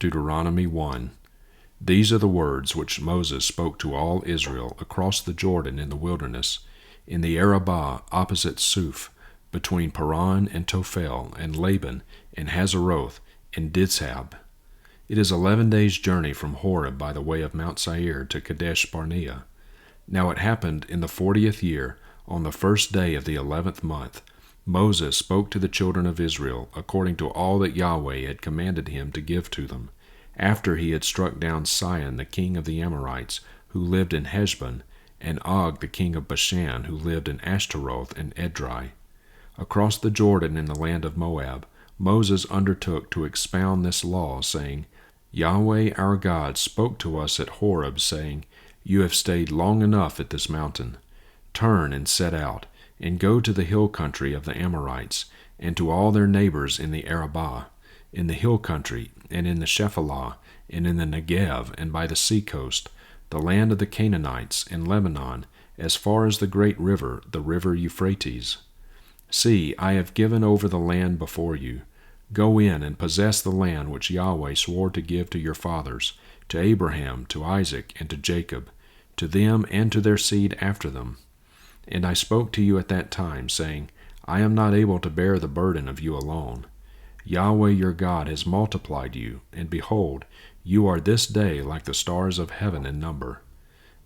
Deuteronomy 1. These are the words which Moses spoke to all Israel across the Jordan in the wilderness, in the Arabah opposite Suf, between Paran and Tophel, and Laban, and Hazeroth, and Dizhab. It is 11 days' journey from Horeb by the way of Mount Seir to Kadesh Barnea. Now it happened in the 40th year, on the first day of the 11th month, Moses spoke to the children of Israel according to all that Yahweh had commanded him to give to them, after he had struck down Sihon the king of the Amorites, who lived in Heshbon, and Og the king of Bashan, who lived in Ashtaroth and Edrei. Across the Jordan in the land of Moab, Moses undertook to expound this law, saying, Yahweh our God spoke to us at Horeb, saying, You have stayed long enough at this mountain. Turn and set out, and go to the hill country of the Amorites, and to all their neighbors in the Arabah, in the hill country, and in the Shephelah, and in the Negev, and by the sea coast, the land of the Canaanites, and Lebanon, as far as the great river, the river Euphrates. See, I have given over the land before you. Go in and possess the land which Yahweh swore to give to your fathers, to Abraham, to Isaac, and to Jacob, to them and to their seed after them. And I spoke to you at that time, saying, I am not able to bear the burden of you alone. Yahweh your God has multiplied you, and behold, you are this day like the stars of heaven in number.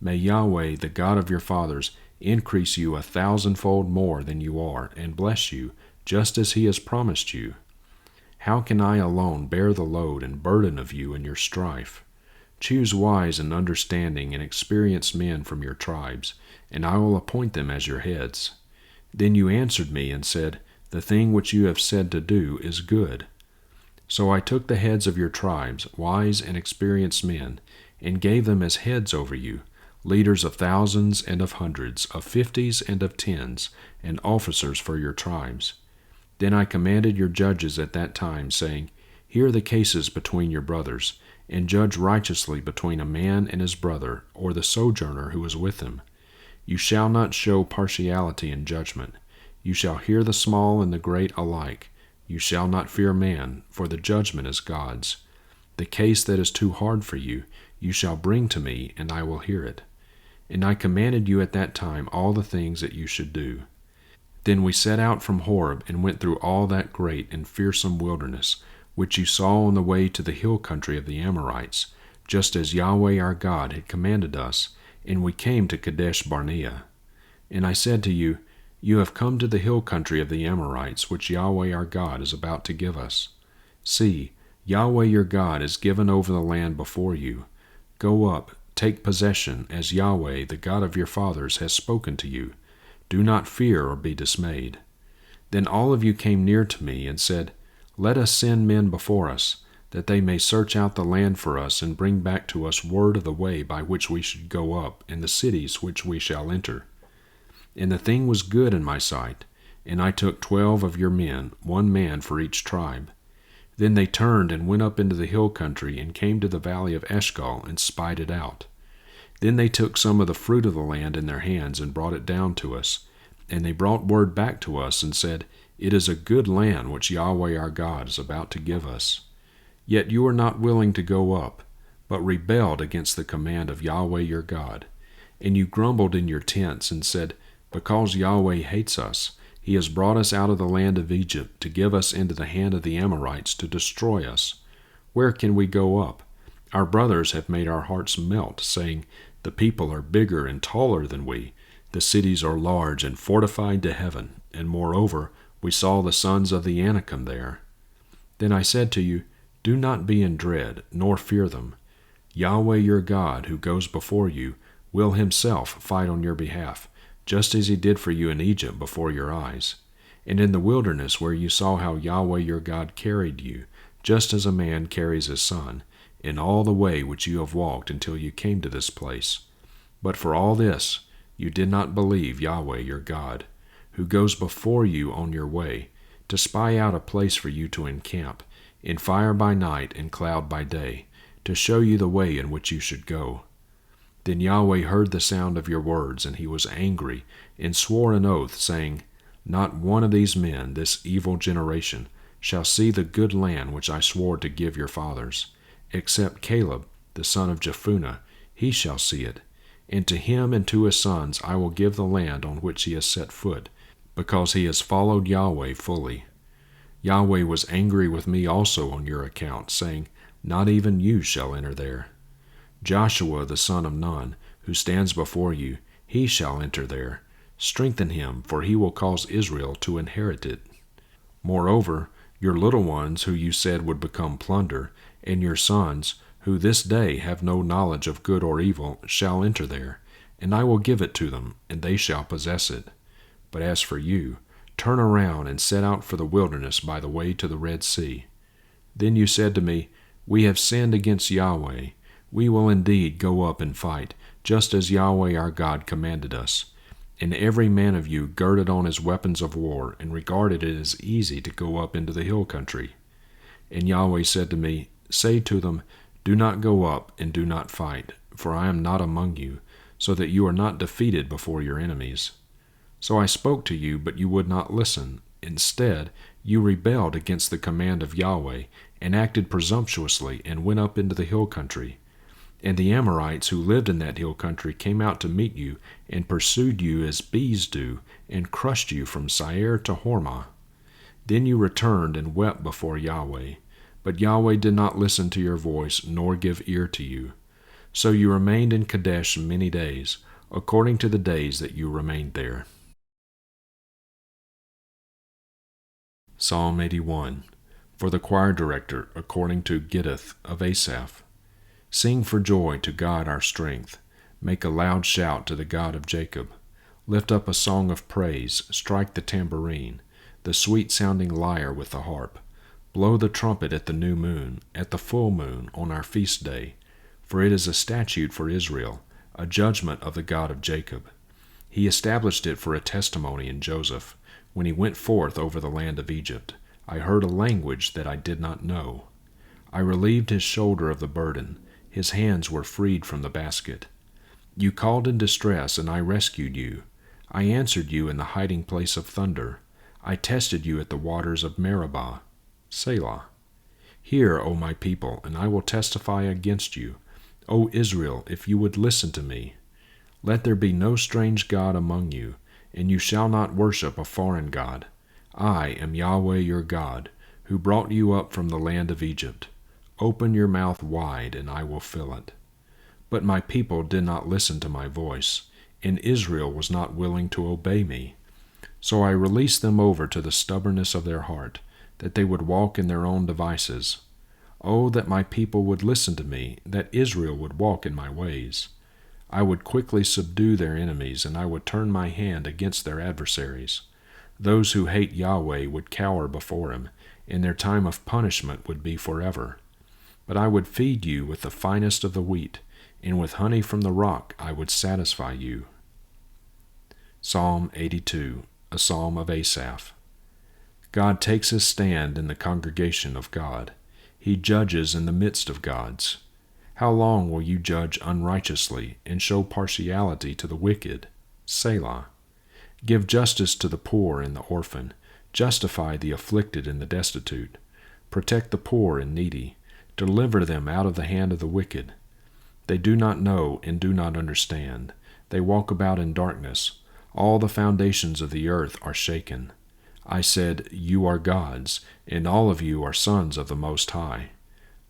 May Yahweh, the God of your fathers, increase you 1,000-fold more than you are, and bless you, just as he has promised you. How can I alone bear the load and burden of you in your strife? Choose wise and understanding and experienced men from your tribes, and I will appoint them as your heads. Then you answered me and said, The thing which you have said to do is good. So I took the heads of your tribes, wise and experienced men, and gave them as heads over you, leaders of thousands and of hundreds, of 50s and of 10s, and officers for your tribes. Then I commanded your judges at that time, saying, Hear the cases between your brothers, and judge righteously between a man and his brother, or the sojourner who is with him. You shall not show partiality in judgment. You shall hear the small and the great alike. You shall not fear man, for the judgment is God's. The case that is too hard for you, you shall bring to me, and I will hear it. And I commanded you at that time all the things that you should do. Then we set out from Horeb and went through all that great and fearsome wilderness, which you saw on the way to the hill country of the Amorites, just as Yahweh our God had commanded us, and we came to Kadesh Barnea. And I said to you, You have come to the hill country of the Amorites, which Yahweh our God is about to give us. See, Yahweh your God has given over the land before you. Go up, take possession, as Yahweh, the God of your fathers, has spoken to you. Do not fear or be dismayed. Then all of you came near to me and said, Let us send men before us, that they may search out the land for us and bring back to us word of the way by which we should go up, and the cities which we shall enter. And the thing was good in my sight, and I took 12 of your men, 1 man for each tribe. Then they turned and went up into the hill country and came to the valley of Eshcol and spied it out. Then they took some of the fruit of the land in their hands and brought it down to us. And they brought word back to us and said, It is a good land which Yahweh our God is about to give us. Yet you are not willing to go up, but rebelled against the command of Yahweh your God. And you grumbled in your tents and said, Because Yahweh hates us, he has brought us out of the land of Egypt to give us into the hand of the Amorites to destroy us. Where can we go up? Our brothers have made our hearts melt, saying, The people are bigger and taller than we. The cities are large and fortified to heaven, and moreover, we saw the sons of the Anakim there. Then I said to you, Do not be in dread, nor fear them. Yahweh your God, who goes before you, will himself fight on your behalf, just as he did for you in Egypt before your eyes, and in the wilderness where you saw how Yahweh your God carried you, just as a man carries his son, in all the way which you have walked until you came to this place. But for all this, you did not believe Yahweh your God, who goes before you on your way, to spy out a place for you to encamp, in fire by night and cloud by day, to show you the way in which you should go. Then Yahweh heard the sound of your words, and he was angry, and swore an oath, saying, Not one of these men, this evil generation, shall see the good land which I swore to give your fathers, except Caleb, the son of Jephunneh, he shall see it. And to him and to his sons I will give the land on which he has set foot, because he has followed Yahweh fully. Yahweh was angry with me also on your account, saying, Not even you shall enter there. Joshua the son of Nun, who stands before you, he shall enter there. Strengthen him, for he will cause Israel to inherit it. Moreover, your little ones who you said would become plunder, and your sons, who this day have no knowledge of good or evil, shall enter there, and I will give it to them, and they shall possess it. But as for you, turn around and set out for the wilderness by the way to the Red Sea. Then you said to me, We have sinned against Yahweh. We will indeed go up and fight, just as Yahweh our God commanded us. And every man of you girded on his weapons of war, and regarded it as easy to go up into the hill country. And Yahweh said to me, Say to them, Do not go up, and do not fight, for I am not among you, so that you are not defeated before your enemies. So I spoke to you, but you would not listen. Instead, you rebelled against the command of Yahweh, and acted presumptuously, and went up into the hill country. And the Amorites who lived in that hill country came out to meet you, and pursued you as bees do, and crushed you from Seir to Hormah. Then you returned and wept before Yahweh. But Yahweh did not listen to your voice, nor give ear to you. So you remained in Kadesh many days, according to the days that you remained there. Psalm 81. For the choir director, according to Gittith of Asaph. Sing for joy to God our strength. Make a loud shout to the God of Jacob. Lift up a song of praise, strike the tambourine, the sweet-sounding lyre with the harp. Blow the trumpet at the new moon, at the full moon, on our feast day. For it is a statute for Israel, a judgment of the God of Jacob. He established it for a testimony in Joseph, when he went forth over the land of Egypt. I heard a language that I did not know. I relieved his shoulder of the burden. His hands were freed from the basket. You called in distress, and I rescued you. I answered you in the hiding place of thunder. I tested you at the waters of Meribah. Selah. Hear, O my people, and I will testify against you. O Israel, if you would listen to me. Let there be no strange god among you, and you shall not worship a foreign god. I am Yahweh your God, who brought you up from the land of Egypt. Open your mouth wide, and I will fill it. But my people did not listen to my voice, and Israel was not willing to obey me. So I released them over to the stubbornness of their heart, that they would walk in their own devices. Oh, that my people would listen to me, that Israel would walk in my ways. I would quickly subdue their enemies, and I would turn my hand against their adversaries. Those who hate Yahweh would cower before him, and their time of punishment would be forever. But I would feed you with the finest of the wheat, and with honey from the rock I would satisfy you. Psalm 82, a psalm of Asaph. God takes his stand in the congregation of God. He judges in the midst of gods. How long will you judge unrighteously, and show partiality to the wicked? Selah. Give justice to the poor and the orphan. Justify the afflicted and the destitute. Protect the poor and needy. Deliver them out of the hand of the wicked. They do not know and do not understand. They walk about in darkness. All the foundations of the earth are shaken. I said, You are gods, and all of you are sons of the Most High.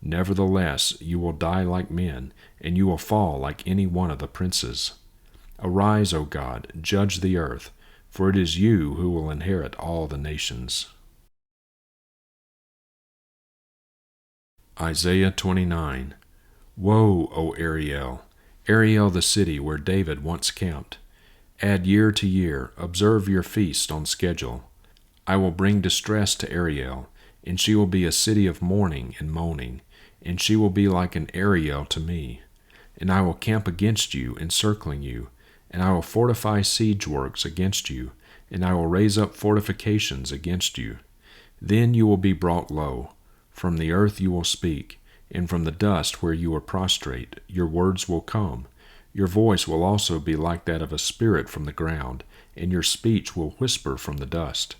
Nevertheless, you will die like men, and you will fall like any one of the princes. Arise, O God, judge the earth, for it is you who will inherit all the nations. Isaiah 29. Woe, O Ariel, Ariel the city where David once camped. Add year to year, observe your feast on schedule. I will bring distress to Ariel, and she will be a city of mourning and moaning, and she will be like an Ariel to me. And I will camp against you, encircling you, and I will fortify siege works against you, and I will raise up fortifications against you. Then you will be brought low. From the earth you will speak, and from the dust where you are prostrate your words will come. Your voice will also be like that of a spirit from the ground, and your speech will whisper from the dust.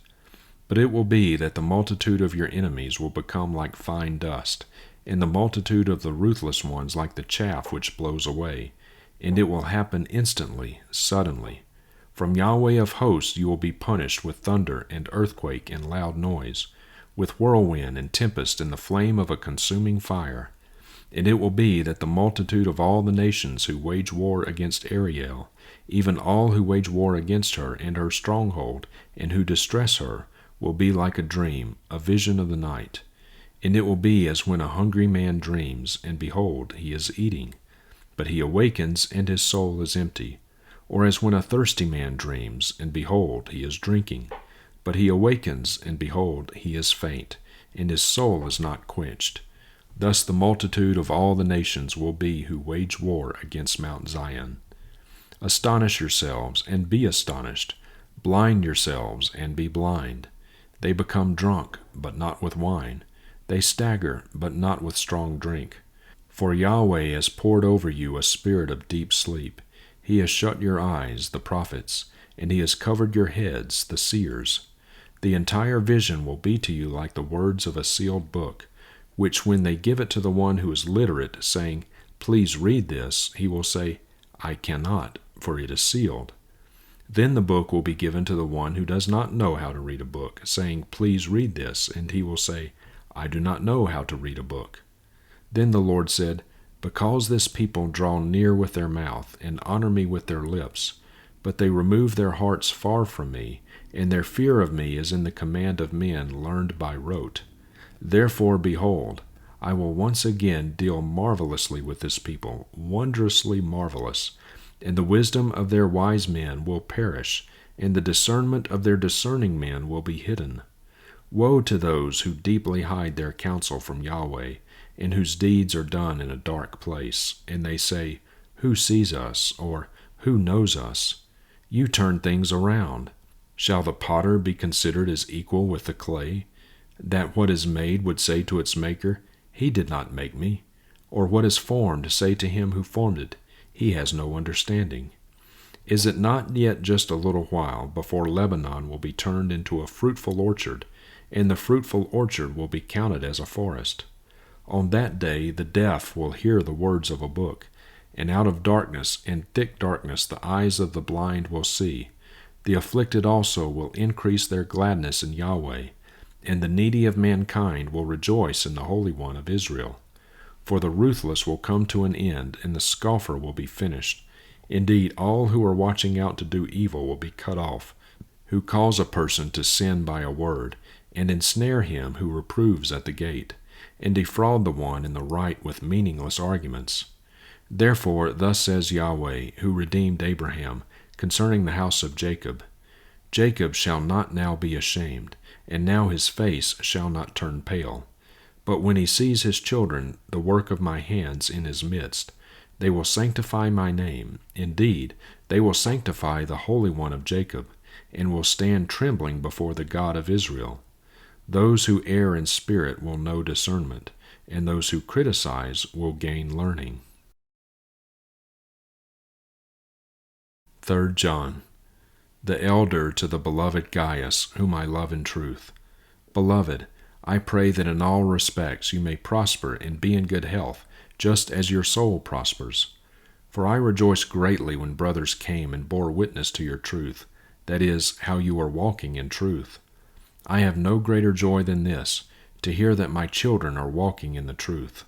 But it will be that the multitude of your enemies will become like fine dust, and the multitude of the ruthless ones like the chaff which blows away. And it will happen instantly, suddenly. From Yahweh of hosts you will be punished with thunder and earthquake and loud noise, with whirlwind and tempest and the flame of a consuming fire. And it will be that the multitude of all the nations who wage war against Ariel, even all who wage war against her and her stronghold, and who distress her, will be like a dream, a vision of the night. And it will be as when a hungry man dreams, and behold, he is eating, but he awakens, and his soul is empty. Or as when a thirsty man dreams, and behold, he is drinking, but he awakens, and behold, he is faint, and his soul is not quenched. Thus the multitude of all the nations will be who wage war against Mount Zion. Astonish yourselves, and be astonished. Blind yourselves, and be blind. They become drunk, but not with wine. They stagger, but not with strong drink. For Yahweh has poured over you a spirit of deep sleep. He has shut your eyes, the prophets, and he has covered your heads, the seers. The entire vision will be to you like the words of a sealed book, which when they give it to the one who is literate, saying, "Please read this," he will say, "I cannot, for it is sealed." Then the book will be given to the one who does not know how to read a book, saying, "Please read this," and he will say, "I do not know how to read a book." Then the Lord said, "Because this people draw near with their mouth, and honor me with their lips, but they remove their hearts far from me, and their fear of me is in the command of men learned by rote. Therefore, behold, I will once again deal marvelously with this people, wondrously marvelous, and the wisdom of their wise men will perish, and the discernment of their discerning men will be hidden. Woe to those who deeply hide their counsel from Yahweh, and whose deeds are done in a dark place, and they say, 'Who sees us?' or 'Who knows us?' You turn things around. Shall the potter be considered as equal with the clay, that what is made would say to its maker, 'He did not make me,' or what is formed say to him who formed it, 'He has no understanding'? Is it not yet just a little while before Lebanon will be turned into a fruitful orchard, and the fruitful orchard will be counted as a forest? On that day the deaf will hear the words of a book, and out of darkness and thick darkness the eyes of the blind will see. The afflicted also will increase their gladness in Yahweh, and the needy of mankind will rejoice in the Holy One of Israel. For the ruthless will come to an end, and the scoffer will be finished. Indeed, all who are watching out to do evil will be cut off, who cause a person to sin by a word, and ensnare him who reproves at the gate, and defraud the one in the right with meaningless arguments. Therefore, thus says Yahweh, who redeemed Abraham, concerning the house of Jacob, Jacob shall not now be ashamed, and now his face shall not turn pale. But when he sees his children, the work of my hands in his midst, they will sanctify my name. Indeed, they will sanctify the Holy One of Jacob, and will stand trembling before the God of Israel. Those who err in spirit will know discernment, and those who criticize will gain learning. 3 John. The elder to the beloved Gaius, whom I love in truth. Beloved, I pray that in all respects you may prosper and be in good health, just as your soul prospers. For I rejoiced greatly when brothers came and bore witness to your truth, that is, how you are walking in truth. I have no greater joy than this, to hear that my children are walking in the truth.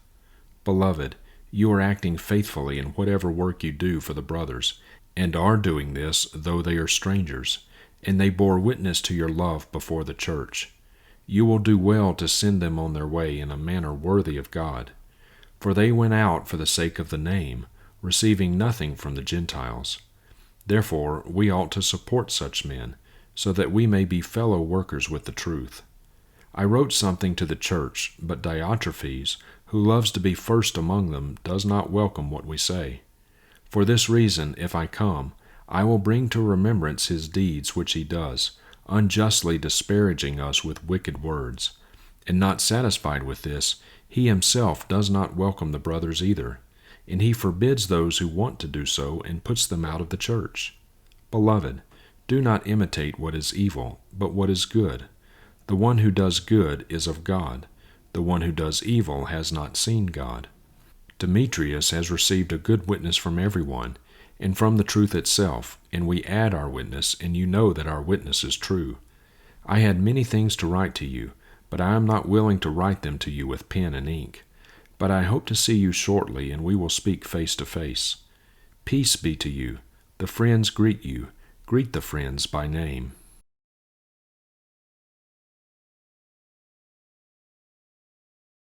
Beloved, you are acting faithfully in whatever work you do for the brothers, and are doing this though they are strangers, and they bore witness to your love before the church. You will do well to send them on their way in a manner worthy of God. For they went out for the sake of the name, receiving nothing from the Gentiles. Therefore we ought to support such men, so that we may be fellow workers with the truth. I wrote something to the church, but Diotrephes, who loves to be first among them, does not welcome what we say. For this reason, if I come, I will bring to remembrance his deeds which he does, unjustly disparaging us with wicked words. And not satisfied with this, he himself does not welcome the brothers either, and he forbids those who want to do so and puts them out of the church. Beloved, do not imitate what is evil, but what is good. The one who does good is of God. The one who does evil has not seen God. Demetrius has received a good witness from everyone, and from the truth itself, and we add our witness, and you know that our witness is true. I had many things to write to you, but I am not willing to write them to you with pen and ink. But I hope to see you shortly, and we will speak face to face. Peace be to you. The friends greet you. Greet the friends by name.